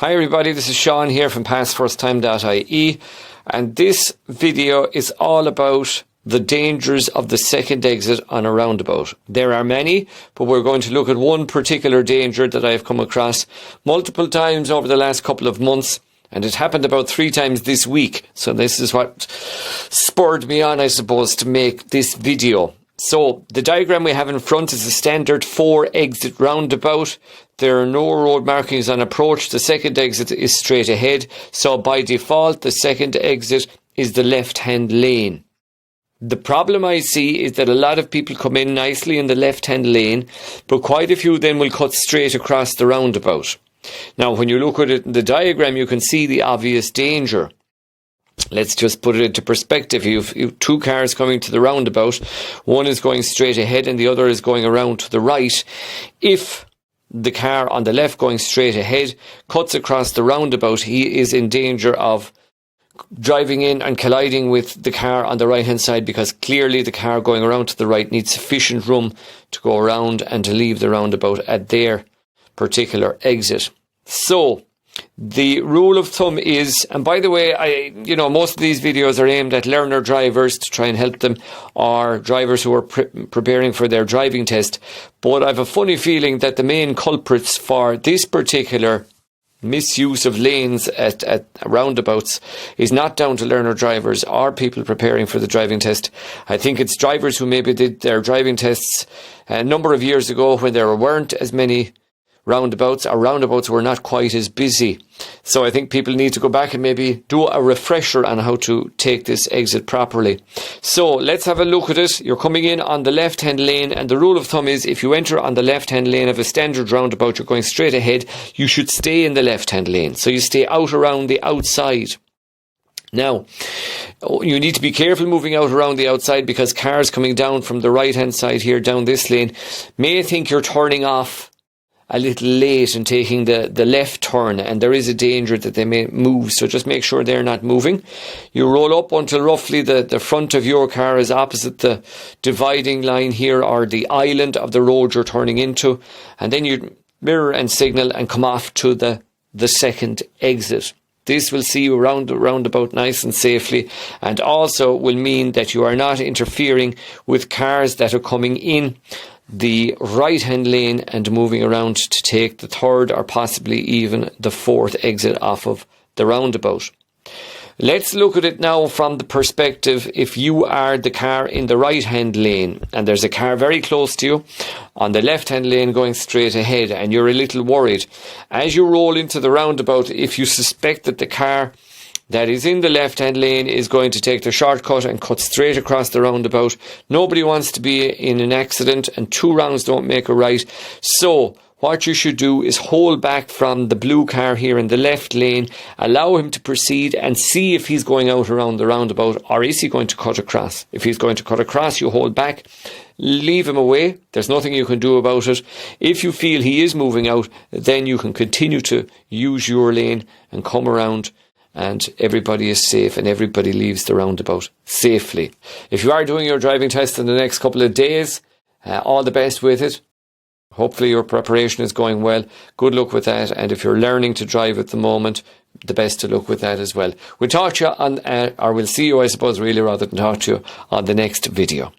Hi everybody, this is Sean here from PassFirstTime.ie, and this video is all about the dangers of the second exit on a roundabout. There are many, but we're going to look at one particular danger that I've come across multiple times over the last couple of months, and it happened about 3 times this week. So this is what spurred me on, I suppose, to make this video. So the diagram we have in front is a standard 4-exit roundabout. There are no road markings on approach. The second exit is straight ahead. So by default, the second exit is the left-hand lane. The problem I see is that a lot of people come in nicely in the left-hand lane, but quite a few then will cut straight across the roundabout. Now, when you look at it in the diagram, you can see the obvious danger. Let's just put it into perspective. You've 2 cars coming to the roundabout. One is going straight ahead and the other is going around to the right. If the car on the left going straight ahead cuts across the roundabout, he is in danger of driving in and colliding with the car on the right hand side, because clearly the car going around to the right needs sufficient room to go around and to leave the roundabout at their particular exit. So the rule of thumb is, and by the way, most of these videos are aimed at learner drivers to try and help them, or drivers who are preparing for their driving test. But I have a funny feeling that the main culprits for this particular misuse of lanes at roundabouts is not down to learner drivers or people preparing for the driving test. I think it's drivers who maybe did their driving tests a number of years ago when there weren't as many roundabouts, or roundabouts were not quite as busy. So I think people need to go back and maybe do a refresher on how to take this exit properly. So let's have a look at it. You're coming in on the left hand lane, and the rule of thumb is if you enter on the left hand lane of a standard roundabout, you're going straight ahead, you should stay in the left hand lane. So you stay out around the outside. Now, you need to be careful moving out around the outside, because cars coming down from the right hand side here down this lane may think you're turning off a little late and taking the left turn, and there is a danger that they may move. So just make sure they're not moving. You roll up until roughly the front of your car is opposite the dividing line here, or the island of the road you're turning into, and then you mirror and signal and come off to the second exit. This will see you around the roundabout nice and safely, and also will mean that you are not interfering with cars that are coming in the right hand lane and moving around to take the third or possibly even the 4th exit off of the roundabout. Let's look at it now from the perspective, if you are the car in the right hand lane and there's a car very close to you on the left hand lane going straight ahead, and you're a little worried as you roll into the roundabout, if you suspect that the car that is in the left-hand lane is going to take the shortcut and cut straight across the roundabout. Nobody wants to be in an accident, and 2 wrongs don't make a right. So what you should do is hold back from the blue car here in the left lane, allow him to proceed and see if he's going out around the roundabout, or is he going to cut across. If he's going to cut across, you hold back, leave him away. There's nothing you can do about it. If you feel he is moving out, then you can continue to use your lane and come around, and everybody is safe and everybody leaves the roundabout safely. If you are doing your driving test in the next couple of days, all the best with it. Hopefully your preparation is going well. Good luck with that. And if you're learning to drive at the moment, the best of luck with that as well. We'll talk to you on, or we'll see you, I suppose, really, rather than talk to you on the next video.